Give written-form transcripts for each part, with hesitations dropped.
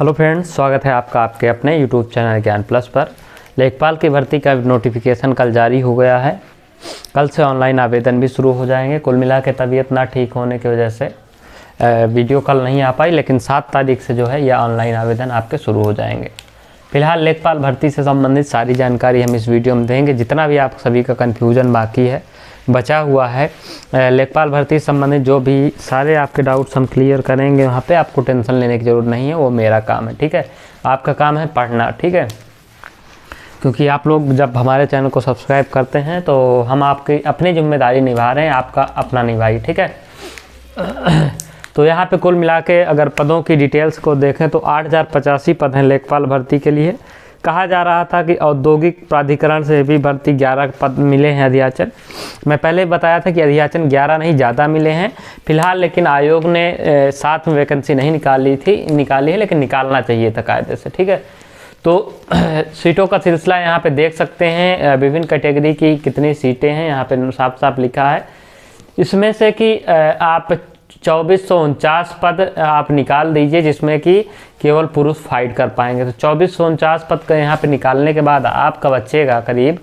Hello friends, स्वागत है आपका आपके अपने यूट्यूब चैनल ज्ञान प्लस पर। लेखपाल की भर्ती का नोटिफिकेशन कल जारी हो गया है। कल से ऑनलाइन आवेदन भी शुरू हो जाएंगे। कुल मिला के तबीयत ना ठीक होने की वजह से वीडियो कल नहीं आ पाई, लेकिन 7 तारीख से जो है यह ऑनलाइन आवेदन आपके शुरू हो जाएंगे। फिलहाल लेखपाल भर्ती से संबंधित सारी जानकारी हम इस वीडियो में देंगे। जितना भी आप सभी का कन्फ्यूजन बाकी है, बचा हुआ है, लेखपाल भर्ती से संबंधित जो भी सारे आपके डाउट्स हम क्लियर करेंगे। वहाँ पे आपको टेंशन लेने की ज़रूरत नहीं है, वो मेरा काम है। ठीक है, आपका काम है पढ़ना। ठीक है, क्योंकि आप लोग जब हमारे चैनल को सब्सक्राइब करते हैं तो हम आपकी अपनी जिम्मेदारी निभा रहे हैं, आपका अपना निभाइए। ठीक है, तो यहाँ पे कुल मिला के अगर पदों की डिटेल्स को देखें तो 8085 पद हैं लेखपाल भर्ती के लिए। कहा जा रहा था कि औद्योगिक प्राधिकरण से भी भर्ती 11 पद मिले हैं अधियाचन। मैं पहले बताया था कि अधियाचन 11 नहीं ज़्यादा मिले हैं फिलहाल, लेकिन आयोग ने 7 में वैकेंसी नहीं निकाली है, लेकिन निकालना चाहिए था कायदे से। ठीक है, तो सीटों का सिलसिला यहाँ पे देख सकते हैं। विभिन्न कैटेगरी की कितनी सीटें हैं यहाँ पे साफ साफ लिखा है। इसमें से कि आप 2449 पद आप निकाल दीजिए, जिसमें कि केवल पुरुष फाइट कर पाएंगे। तो 2449 पद का यहाँ पे निकालने के बाद आपका बचेगा करीब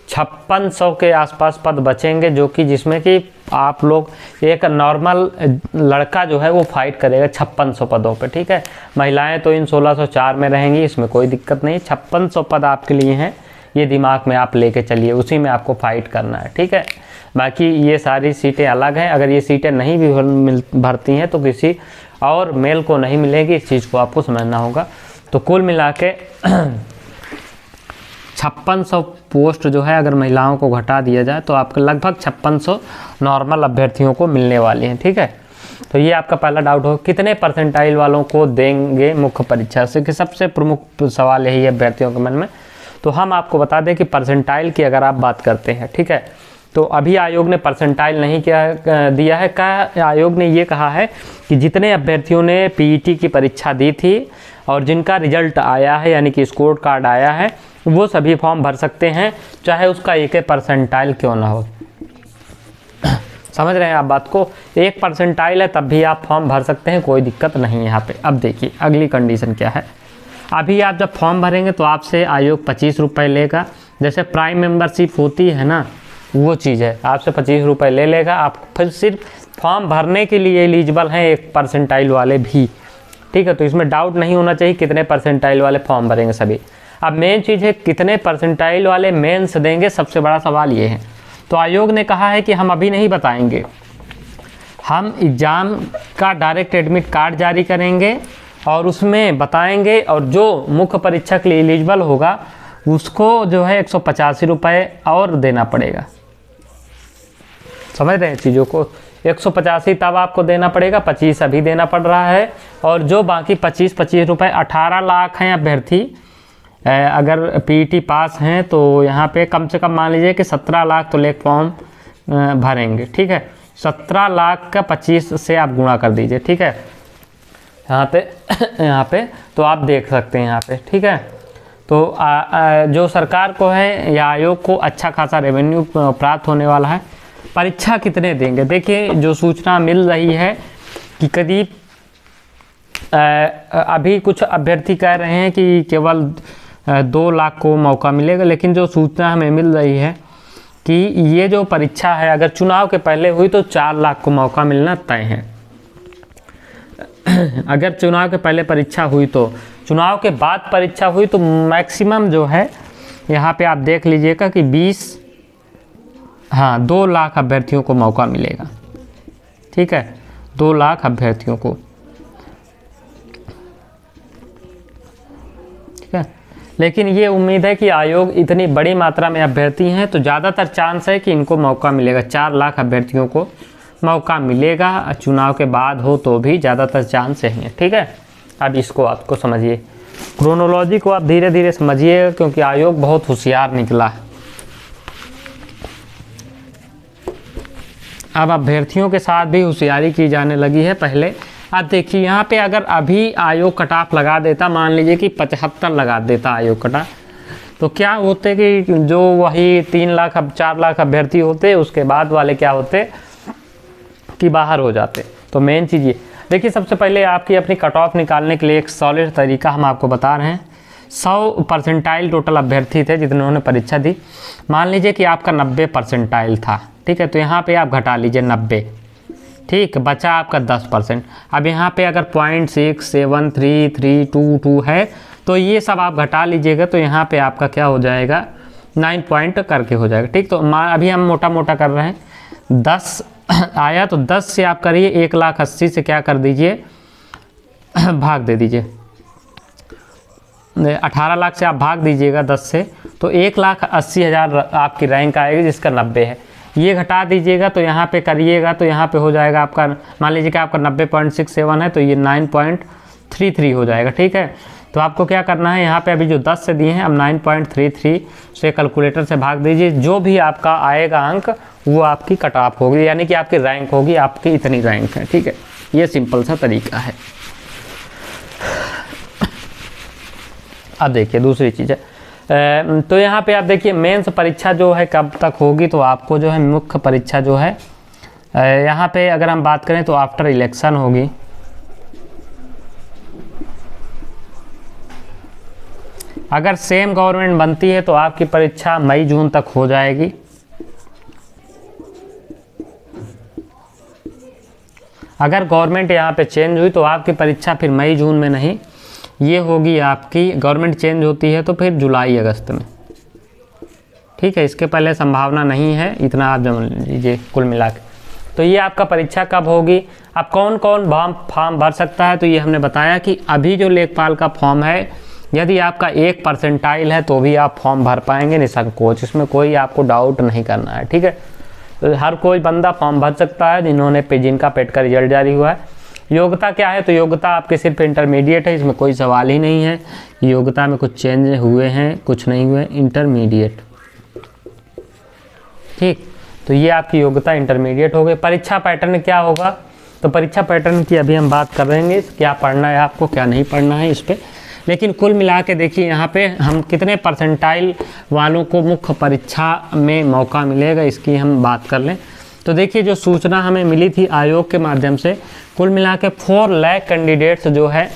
5600 के आसपास पद बचेंगे, जो कि जिसमें कि आप लोग एक नॉर्मल लड़का जो है वो फाइट करेगा 5600 पदों पे। ठीक है, महिलाएं तो इन 1604 में रहेंगी, इसमें कोई दिक्कत नहीं। 5600 पद आपके लिए हैं, ये दिमाग में आप लेके चलिए, उसी में आपको फाइट करना है। ठीक है, बाकी ये सारी सीटें अलग हैं। अगर ये सीटें नहीं भी भरती हैं तो किसी और मेल को नहीं मिलेगी, इस चीज़ को आपको समझना होगा। तो कुल मिला के 5600 पोस्ट जो है अगर महिलाओं को घटा दिया जाए तो आपको लगभग 5600 नॉर्मल अभ्यर्थियों को मिलने वाली हैं। ठीक है, तो ये आपका पहला डाउट हो, कितने परसेंटाइल वालों को देंगे मुख्य परीक्षा से, कि सबसे प्रमुख सवाल यही है अभ्यर्थियों के मन में। तो हम आपको बता दें कि परसेंटाइल की अगर आप बात करते हैं, ठीक है, तो अभी आयोग ने परसेंटाइल नहीं दिया है। आयोग ने ये कहा है कि जितने अभ्यर्थियों ने पीईटी की परीक्षा दी थी और जिनका रिजल्ट आया है, यानी कि स्कोर कार्ड आया है, वो सभी फॉर्म भर सकते हैं, चाहे उसका 1 परसेंटाइल क्यों ना हो। समझ रहे हैं आप बात को? 1 परसेंटाइल है तब भी आप फॉर्म भर सकते हैं, कोई दिक्कत नहीं है यहाँ पे। अब देखिए अगली कंडीशन क्या है। अभी आप जब फॉर्म भरेंगे तो आपसे आयोग 25 रुपये लेगा। जैसे प्राइम मेंबरशिप होती है ना, वो चीज़ है, आपसे 25 रुपये ले लेगा। आप फिर सिर्फ फॉर्म भरने के लिए एलिजिबल हैं 1 परसेंटाइल वाले भी। ठीक है, तो इसमें डाउट नहीं होना चाहिए कितने परसेंटाइल वाले फॉर्म भरेंगे सभी। अब मेन चीज़ है कितने परसेंटाइल वाले मेंस देंगे, सबसे बड़ा सवाल ये है। तो आयोग ने कहा है कि हम अभी नहीं बताएंगे, हम एग्ज़ाम का डायरेक्ट एडमिट कार्ड जारी करेंगे और उसमें बताएंगे, और जो मुख्य परीक्षा के लिए एलिजिबल होगा उसको जो है 185 रुपये और देना पड़ेगा। समझ रहे हैं चीज़ों को? 185 तब आपको देना पड़ेगा, 25 अभी देना पड़ रहा है। और जो बाकी 25 रुपये, 18 लाख हैं अभ्यर्थी अगर पीईटी पास हैं, तो यहाँ पे कम से कम मान लीजिए कि 17 लाख तो लेख फॉर्म भरेंगे। ठीक है, 17 लाख का 25 से आप गुणा कर दीजिए। ठीक है, यहाँ पे तो आप देख सकते हैं यहाँ पे। ठीक है, तो जो सरकार को है या आयोग को अच्छा खासा रेवेन्यू प्राप्त होने वाला है। परीक्षा कितने देंगे? देखिए जो सूचना मिल रही है कि करीब अभी कुछ अभ्यर्थी कह रहे हैं कि केवल 2 लाख को मौका मिलेगा, लेकिन जो सूचना हमें मिल रही है कि ये जो परीक्षा है अगर चुनाव के पहले हुई तो 4 लाख को मौका मिलना तय है। अगर चुनाव के पहले परीक्षा हुई तो, चुनाव के बाद परीक्षा हुई तो मैक्सिमम जो है यहाँ पे आप देख लीजिएगा कि 2 लाख अभ्यर्थियों को मौका मिलेगा। ठीक है, 2 लाख अभ्यर्थियों को। ठीक है, लेकिन ये उम्मीद है कि आयोग इतनी बड़ी मात्रा में अभ्यर्थी हैं तो ज़्यादातर चांस है कि इनको मौका मिलेगा। 4 लाख अभ्यर्थियों को मौका मिलेगा, चुनाव के बाद हो तो भी ज़्यादातर चांस है। ठीक है, अब इसको आपको समझिए, क्रोनोलॉजी को आप धीरे धीरे समझिएगा, क्योंकि आयोग बहुत होशियार निकला है। अब अभ्यर्थियों के साथ भी होशियारी की जाने लगी है पहले। अब देखिए यहाँ पे अगर अभी आयोग कट ऑफ लगा देता, मान लीजिए कि 75 लगा देता आयोग कट ऑफ, तो क्या होते कि जो वही 3 लाख अब 4 लाख अभ्यर्थी होते, उसके बाद वाले क्या होते कि बाहर हो जाते। तो मेन चीज़ ये, देखिए सबसे पहले आपकी अपनी कट ऑफ निकालने के लिए एक सॉलिड तरीका हम आपको बता रहे हैं। 100 परसेंटाइल टोटल अभ्यर्थी थे जिन्होंने परीक्षा दी। मान लीजिए कि आपका 90 परसेंटाइल था, ठीक है, तो यहाँ पे आप घटा लीजिए 90, ठीक, बचा आपका 10%। अब यहाँ पे अगर 0.67332 है तो ये सब आप घटा लीजिएगा, तो यहाँ पे आपका क्या हो जाएगा 9 पॉइंट करके हो जाएगा, ठीक। तो अभी हम मोटा मोटा कर रहे हैं, 10 आया तो 10 से आप करिए 1,80,000 से क्या कर दीजिए भाग दे दीजिए, 18 लाख से आप भाग दीजिएगा 10 से, तो 1,80,000 आपकी रैंक आएगी जिसका 90 है। ये घटा दीजिएगा तो यहाँ पे करिएगा तो यहाँ पे हो जाएगा आपका, मान लीजिए कि आपका 90.67 है तो ये 9.33 हो जाएगा, ठीक है। तो आपको क्या करना है, यहाँ पे अभी जो 10 से दिए हैं, अब 9.33 से कैलकुलेटर से भाग दीजिए, जो भी आपका आएगा अंक वो आपकी कट ऑफ होगी, यानी कि आपकी रैंक होगी, आपकी इतनी रैंक है, ठीक है। ये सिंपल सा तरीका है। अब देखिए दूसरी चीज़ है, तो यहाँ पे आप देखिए मेंस परीक्षा जो है कब तक होगी, तो आपको जो है मुख्य परीक्षा जो है यहाँ पे अगर हम बात करें तो आफ्टर इलेक्शन होगी। अगर सेम गवर्नमेंट बनती है तो आपकी परीक्षा मई जून तक हो जाएगी। अगर गवर्नमेंट यहाँ पे चेंज हुई तो आपकी परीक्षा फिर मई जून में नहीं, ये होगी आपकी, गवर्नमेंट चेंज होती है तो फिर जुलाई अगस्त में, ठीक है। इसके पहले संभावना नहीं है, इतना आप जान लीजिए कुल मिला के। तो ये आपका परीक्षा कब होगी, अब कौन कौन फॉर्म भर सकता है, तो ये हमने बताया कि अभी जो लेखपाल का फॉर्म है, यदि आपका 1 परसेंटाइल है तो भी आप फॉर्म भर पाएंगे निसंकोच, इसमें कोई आपको डाउट नहीं करना है, ठीक है। तो हर कोई बंदा फॉर्म भर सकता है जिनका पेट का रिजल्ट जारी हुआ है। योग्यता क्या है, तो योग्यता आपके सिर्फ इंटरमीडिएट है, इसमें कोई सवाल ही नहीं है। योग्यता में कुछ चेंज हुए हैं, कुछ नहीं हुए, इंटरमीडिएट, ठीक। तो ये आपकी योग्यता इंटरमीडिएट हो गई। परीक्षा पैटर्न क्या होगा, तो परीक्षा पैटर्न की अभी हम बात कर रहे हैं, क्या पढ़ना है आपको, क्या नहीं पढ़ना है इस पर। लेकिन कुल मिला के देखिए यहाँ पे हम कितने परसेंटाइल वालों को मुख्य परीक्षा में मौका मिलेगा, इसकी हम बात कर लें। तो देखिए जो सूचना हमें मिली थी आयोग के माध्यम से, कुल मिला के 4 लाख कैंडिडेट्स जो है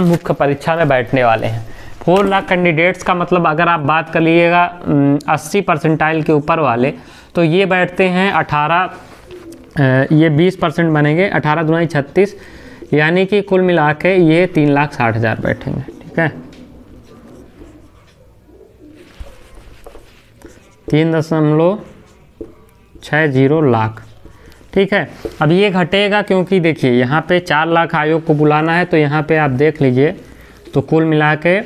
मुख्य परीक्षा में बैठने वाले हैं। 4 लाख कैंडिडेट्स का मतलब अगर आप बात कर लीजिएगा 80 परसेंटाइल के ऊपर वाले, तो ये बैठते हैं 18, ये 20% बनेंगे, 18 दूनी 36, यानी कि कुल मिला के ये 3,60,000 बैठेंगे, ठीक है। 3.60 लाख, ठीक है। अब ये घटेगा क्योंकि देखिए यहाँ पे 4 लाख आयोग को बुलाना है, तो यहाँ पे आप देख लीजिए तो कुल मिला के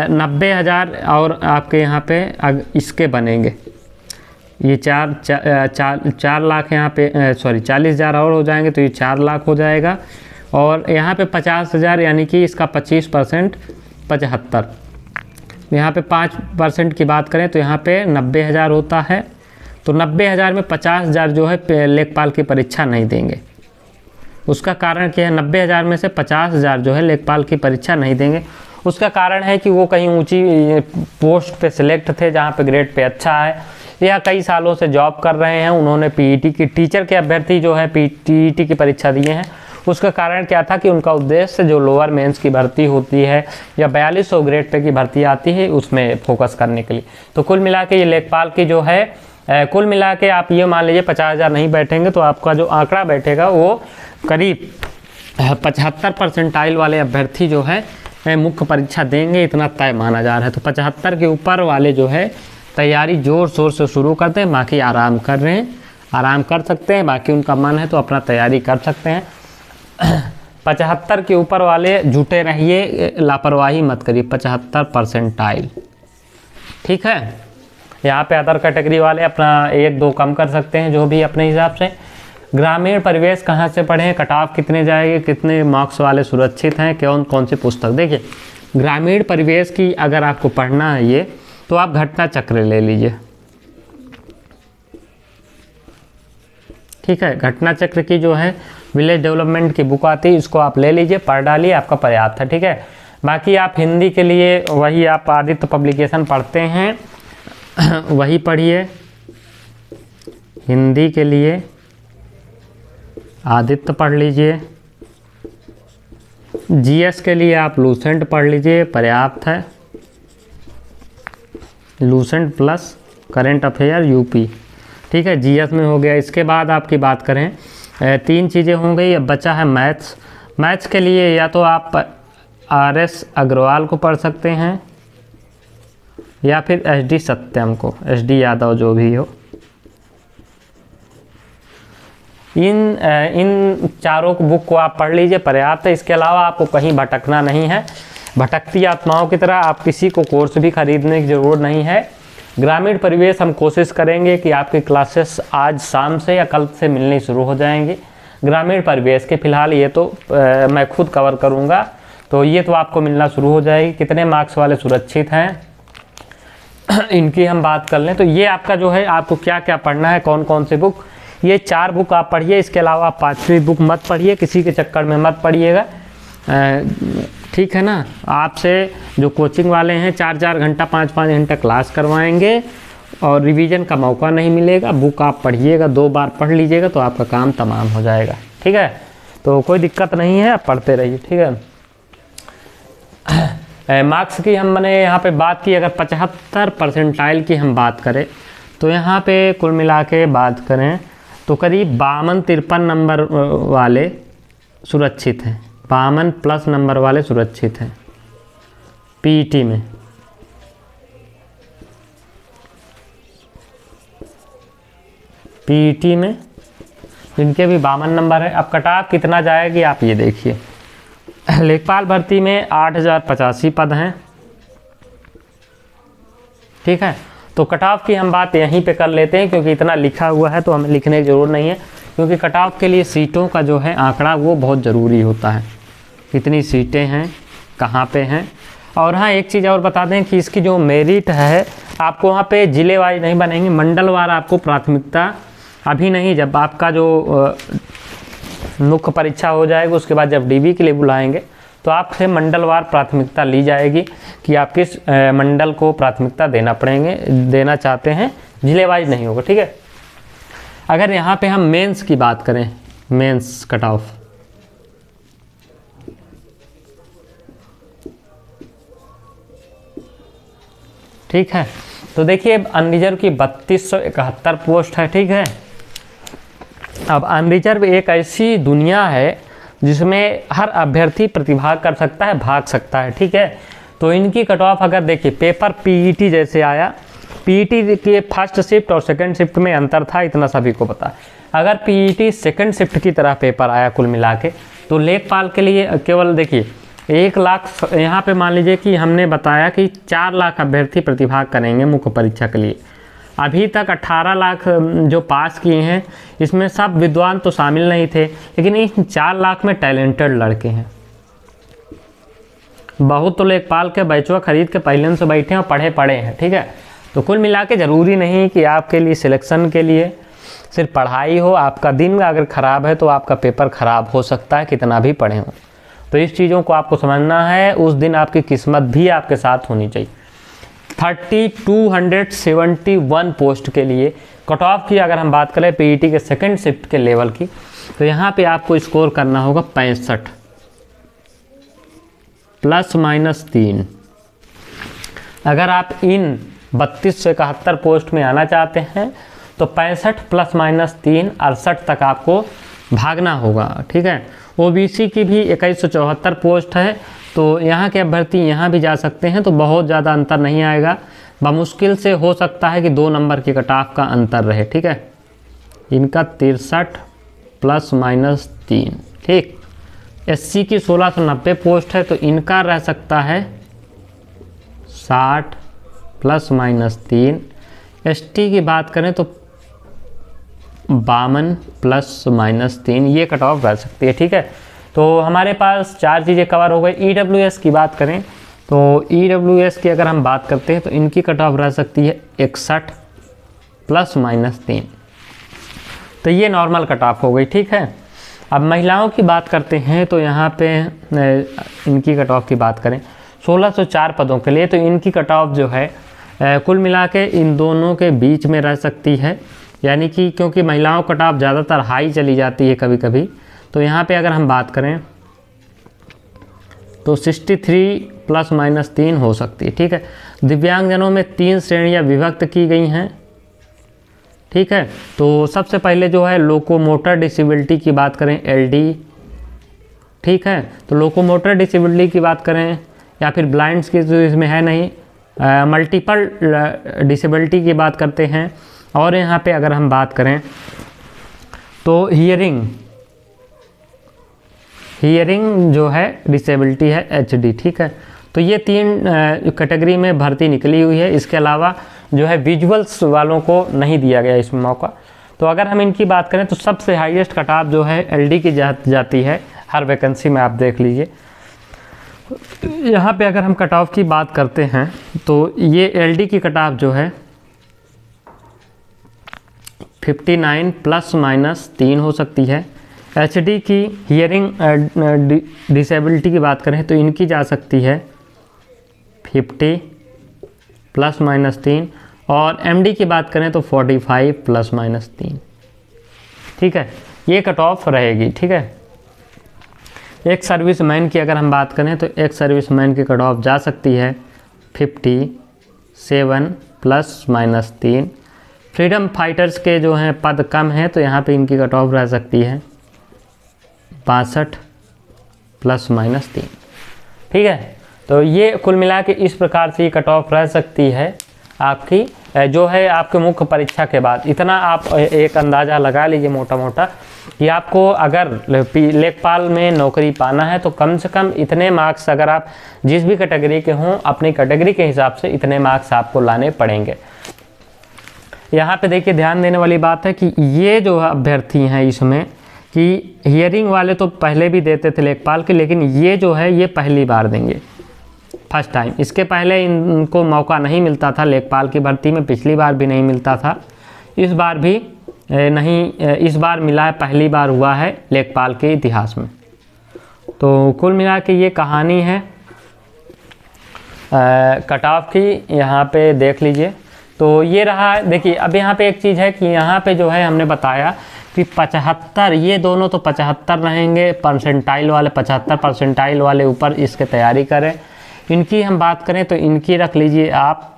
90,000 और आपके यहाँ पे इसके बनेंगे, ये 4 लाख यहाँ पे, सॉरी 40,000 और हो जाएंगे, तो ये 4 लाख हो जाएगा। और यहाँ पे 50,000 यानी कि इसका 25% 75, यहाँ पे 5% की बात करें तो यहाँ पे 90,000 होता है। तो 90,000 में 50,000 जो है लेखपाल की परीक्षा नहीं देंगे। उसका कारण क्या है, 90,000 में से 50,000 जो है लेखपाल की परीक्षा नहीं देंगे। उसका कारण है कि वो कहीं ऊंची पोस्ट पे सिलेक्ट थे जहाँ पे ग्रेड पे अच्छा है, या कई सालों से जॉब कर रहे हैं, उन्होंने पीईटी की, टीचर के अभ्यर्थी जो है पीईटी की परीक्षा दिए हैं। उसका कारण क्या था कि उनका उद्देश्य जो लोअर मेंस की भर्ती होती है या 4200 ग्रेड पे की भर्ती आती है उसमें फोकस करने के लिए। तो कुल मिला के ये लेखपाल की जो है कुल मिला के आप ये मान लीजिए 50,000 नहीं बैठेंगे तो आपका जो आंकड़ा बैठेगा वो करीब 75 परसेंटाइल वाले अभ्यर्थी जो है मुख्य परीक्षा देंगे, इतना तय माना जा रहा है। तो 75 के ऊपर वाले जो है तैयारी जोर शोर से शुरू करते हैं, बाकी आराम कर रहे हैं, आराम कर सकते हैं, बाकी उनका मन है तो अपना तैयारी कर सकते हैं। 75 के ऊपर वाले जुटे रहिए, लापरवाही मत करिए, 75 परसेंटाइल, ठीक है। यहाँ पे अदर कैटेगरी वाले अपना 1-2 कम कर सकते हैं जो भी अपने हिसाब से। ग्रामीण परिवेश कहाँ से पढ़ें, कट ऑफ कितने जाएंगे, कितने मार्क्स वाले सुरक्षित हैं, कौन सी पुस्तक। देखिए ग्रामीण परिवेश की अगर आपको पढ़ना है ये, तो आप घटना चक्र ले लीजिए, ठीक है। घटना चक्र की जो है विलेज डेवलपमेंट की बुक आती है, इसको आप ले लीजिए, पढ़ डालिए, आपका पर्याप्त है, ठीक है। बाकी आप हिंदी के लिए वही आप आदित्य पब्लिकेशन पढ़ते हैं वही पढ़िए, हिंदी के लिए आदित्य पढ़ लीजिए, जीएस के लिए आप लूसेंट पढ़ लीजिए, पर्याप्त है। Lucent plus current affair UP, ठीक है, जीएस में हो गया। इसके बाद आपकी बात करें 3 चीज़ें हो गई। अब बचा है मैथ्स। मैथ्स के लिए या तो आप आरएस अग्रवाल को पढ़ सकते हैं या फिर एसडी सत्यम को, एसडी यादव जो भी हो। इन चारों बुक को आप पढ़ लीजिए, पर्याप्त है। इसके अलावा आपको कहीं भटकना नहीं है। भटकती आत्माओं की तरह आप किसी को कोर्स भी खरीदने की ज़रूरत नहीं है। ग्रामीण परिवेश हम कोशिश करेंगे कि आपकी क्लासेस आज शाम से या कल से मिलनी शुरू हो जाएंगी। ग्रामीण परिवेश के फ़िलहाल ये तो मैं खुद कवर करूँगा, तो ये तो आपको मिलना शुरू हो जाएगी। कितने मार्क्स वाले सुरक्षित हैं इनकी हम बात कर लें तो ये आपका जो है, आपको क्या क्या पढ़ना है, कौन कौन सी बुक, ये 4 बुक आप पढ़िए। इसके अलावा आप 5वीं बुक मत पढ़िए, किसी के चक्कर में मत पढ़िएगा, ठीक है ना। आपसे जो कोचिंग वाले हैं 4-4 घंटा 5-5 घंटा क्लास करवाएंगे और रिवीजन का मौका नहीं मिलेगा। बुक आप पढ़िएगा, 2 बार पढ़ लीजिएगा तो आपका काम तमाम हो जाएगा, ठीक है। तो कोई दिक्कत नहीं है, आप पढ़ते रहिए, ठीक है। मार्क्स की हमने यहाँ पे बात की, अगर 75 परसेंटाइल की हम बात करें तो यहाँ पे कुल मिला के बात करें तो करीब 52-53 नंबर वाले सुरक्षित हैं, 52 प्लस नंबर वाले सुरक्षित हैं पीईटी में। पीईटी में इनके भी 52 नंबर है। अब कट ऑफ कितना जाएगी आप ये देखिए। लेखपाल भर्ती में 8085 पद हैं, ठीक है। तो कट ऑफ की हम बात यहीं पे कर लेते हैं, क्योंकि इतना लिखा हुआ है तो हमें लिखने की ज़रूरत नहीं है, क्योंकि कट ऑफ के लिए सीटों का जो है आंकड़ा वो बहुत ज़रूरी होता है, कितनी सीटें हैं, कहाँ पे हैं। और हाँ, एक चीज़ और बता दें कि इसकी जो मेरिट है आपको वहाँ पे जिले वाइज नहीं बनेंगे, मंडलवार आपको प्राथमिकता अभी नहीं, जब आपका जो मुख्य परीक्षा हो जाएगी उसके बाद जब डीबी के लिए बुलाएंगे तो आपसे मंडलवार प्राथमिकता ली जाएगी कि आप किस मंडल को प्राथमिकता देना चाहते हैं, जिले वाइज नहीं होगा, ठीक है। अगर यहाँ पे हम मेंस की बात करें, मेंस कट ऑफ ठीक है, तो देखिए अनरिजर्व की 3271 पोस्ट है, ठीक है। अब अनरिजर्व एक ऐसी दुनिया है जिसमें हर अभ्यर्थी प्रतिभाग कर सकता है, भाग सकता है, ठीक है। तो इनकी कट ऑफ अगर देखिए, पेपर पीईटी जैसे आया, पीईटी के फर्स्ट शिफ्ट और सेकंड शिफ्ट में अंतर था, इतना सभी को पता है। अगर पीईटी सेकंड शिफ्ट की तरह पेपर आया कुल मिला के, तो लेखपाल के लिए केवल देखिए 1 लाख, यहाँ पे मान लीजिए कि हमने बताया कि 4 लाख अभ्यर्थी प्रतिभाग करेंगे मुख्य परीक्षा के लिए। अभी तक 18 लाख जो पास किए हैं, इसमें सब विद्वान तो शामिल नहीं थे, लेकिन इन 4 लाख में टैलेंटेड लड़के हैं। बहुत तो लेखपाल के बैचवा खरीद के पहले से बैठे हैं और पढ़े हैं, ठीक है। तो कुल मिला के ज़रूरी नहीं कि आपके लिए सिलेक्शन के लिए सिर्फ पढ़ाई हो। आपका दिन अगर ख़राब है तो आपका पेपर ख़राब हो सकता है, कितना भी पढ़े हों। तो इस चीज़ों को आपको समझना है, उस दिन आपकी किस्मत भी आपके साथ होनी चाहिए। 3271 पोस्ट के लिए कट ऑफ की अगर हम बात करें पीईटी के सेकंड शिफ्ट के लेवल की, तो यहाँ पे आपको स्कोर करना होगा 65 ±3। अगर आप इन 32 से 71 पोस्ट में आना चाहते हैं तो 65 ±3 68 तक आपको भागना होगा, ठीक है। ओबीसी की भी 2174 पोस्ट है, तो यहाँ के अभ्यर्थी यहाँ भी जा सकते हैं, तो बहुत ज़्यादा अंतर नहीं आएगा। बमुश्किल से हो सकता है कि 2 नंबर की कट ऑफ का अंतर रहे, ठीक है। इनका 63 ±3, ठीक। एससी की 1690 पोस्ट है, तो इनका रह सकता है 60 ±3। एसटी की बात करें तो 52 ±3, ये कट ऑफ रह सकती है, ठीक है। तो हमारे पास 4 चीज़ें कवर हो गई। ईडब्ल्यूएस की बात करें तो ईडब्ल्यूएस की अगर हम बात करते हैं तो इनकी कट ऑफ रह सकती है 61 ±3। तो ये नॉर्मल कट ऑफ हो गई, ठीक है। अब महिलाओं की बात करते हैं तो यहाँ पे इनकी कट ऑफ की बात करें 1604 पदों के लिए, तो इनकी कट ऑफ जो है कुल मिला के इन दोनों के बीच में रह सकती है, यानी कि क्योंकि महिलाओं कट ऑफ ज़्यादातर हाई चली जाती है कभी कभी। तो यहाँ पे अगर हम बात करें तो 63 प्लस माइनस 3 हो सकती है। ठीक है, दिव्यांगजनों में 3 श्रेणियां विभक्त की गई हैं। ठीक है, तो सबसे पहले जो है लोकोमोटर डिसेबिलिटी की बात करें, LD। ठीक है, तो लोकोमोटर डिसेबिलिटी की बात करें या फिर ब्लाइंड्स की जो इसमें है नहीं, मल्टीपल डिसेबिलिटी की बात करते हैं। और यहाँ पे अगर हम बात करें तो हियरिंग जो है डिसेबिलिटी है, HD। ठीक है, तो ये 3 कैटेगरी में भर्ती निकली हुई है। इसके अलावा जो है विजुअल्स वालों को नहीं दिया गया इसमें मौका। तो अगर हम इनकी बात करें तो सबसे हाईएस्ट कट ऑफ जो है LD की जाती है हर वैकेंसी में, आप देख लीजिए। यहाँ पे अगर हम कट ऑफ की बात करते हैं तो ये LD की कट ऑफ जो है 59 प्लस माइनस 3 हो सकती है। HD की हियरिंग डिसेबिलिटी की बात करें तो इनकी जा सकती है 50 प्लस माइनस 3, और MD की बात करें तो 45 प्लस माइनस 3। ठीक है, ये कट ऑफ रहेगी। ठीक है, एक सर्विसमैन की अगर हम बात करें तो एक सर्विसमैन की कट ऑफ जा सकती है 57 प्लस माइनस 3। फ्रीडम फाइटर्स के जो हैं पद कम हैं तो यहाँ पे इनकी कट ऑफ रह सकती है 62 प्लस माइनस 3। ठीक है, तो ये कुल मिला के इस प्रकार से कट ऑफ रह सकती है आपकी जो है आपके मुख्य परीक्षा के बाद। इतना आप एक अंदाज़ा लगा लीजिए मोटा मोटा कि आपको अगर लेखपाल में नौकरी पाना है तो कम से कम इतने मार्क्स, अगर आप जिस भी कैटेगरी के हों अपनी कैटेगरी के हिसाब से इतने मार्क्स आपको लाने पड़ेंगे। यहाँ पे देखिए ध्यान देने वाली बात है कि ये जो अभ्यर्थी हैं इसमें कि हियरिंग वाले तो पहले भी देते थे लेखपाल के, लेकिन ये जो है ये पहली बार देंगे, फर्स्ट टाइम। इसके पहले इनको मौका नहीं मिलता था लेखपाल की भर्ती में, पिछली बार भी नहीं मिलता था, इस बार भी नहीं, इस बार मिला है, पहली बार हुआ है लेखपाल के इतिहास में। तो कुल मिला के ये कहानी है कट ऑफ की। यहाँ पे देख लीजिए तो ये रहा। देखिए अब यहाँ पे एक चीज़ है कि यहाँ पे जो है हमने बताया कि 75, ये दोनों तो 75 रहेंगे, परसेंटाइल वाले 75 परसेंटाइल वाले ऊपर इसके तैयारी करें। इनकी हम बात करें तो इनकी रख लीजिए आप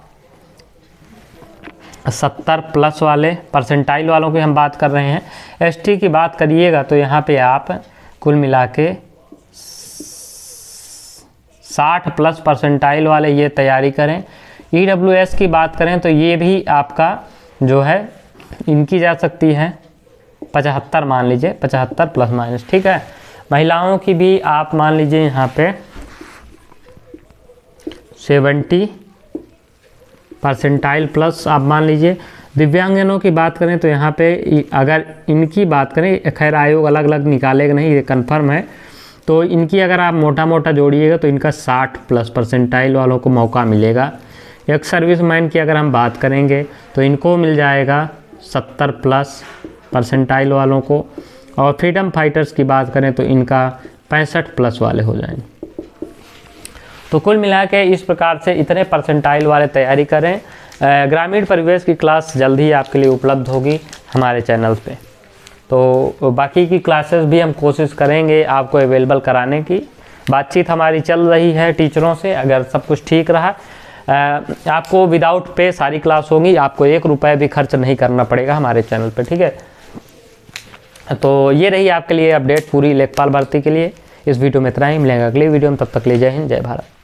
70 प्लस वाले परसेंटाइल वालों की हम बात कर रहे हैं। ST की बात करिएगा तो यहाँ पे आप कुल मिला के 60 प्लस परसेंटाइल वाले ये तैयारी करें। EWS की बात करें तो ये भी आपका जो है इनकी जा सकती है 75, मान लीजिए 75 प्लस माइनस। ठीक है, महिलाओं की भी आप मान लीजिए यहाँ पे 70 परसेंटाइल प्लस आप मान लीजिए। दिव्यांगजनों की बात करें तो यहाँ पे अगर इनकी बात करें, खैर आयोग अलग अलग निकालेगा नहीं, ये कन्फर्म है, तो इनकी अगर आप मोटा मोटा जोड़िएगा तो इनका 60 प्लस परसेंटाइल वालों को मौका मिलेगा। एक सर्विसमैन की अगर हम बात करेंगे तो इनको मिल जाएगा 70 प्लस परसेंटाइल वालों को, और फ्रीडम फाइटर्स की बात करें तो इनका 65 प्लस वाले हो जाएंगे। तो कुल मिला के इस प्रकार से इतने परसेंटाइल वाले तैयारी करें। ग्रामीण परिवेश की क्लास जल्द ही आपके लिए उपलब्ध होगी हमारे चैनल पे। तो बाकी की क्लासेस भी हम कोशिश करेंगे आपको अवेलेबल कराने की। बातचीत हमारी चल रही है टीचरों से, अगर सब कुछ ठीक रहा आपको विदाउट पे सारी क्लास होगी, आपको 1 रुपये भी खर्च नहीं करना पड़ेगा हमारे चैनल पे। ठीक है, तो ये रही आपके लिए अपडेट पूरी लेखपाल भर्ती के लिए। इस वीडियो में इतना ही, मिलेंगे अगली वीडियो में, तब तक ले जय हिंद, जय भारत।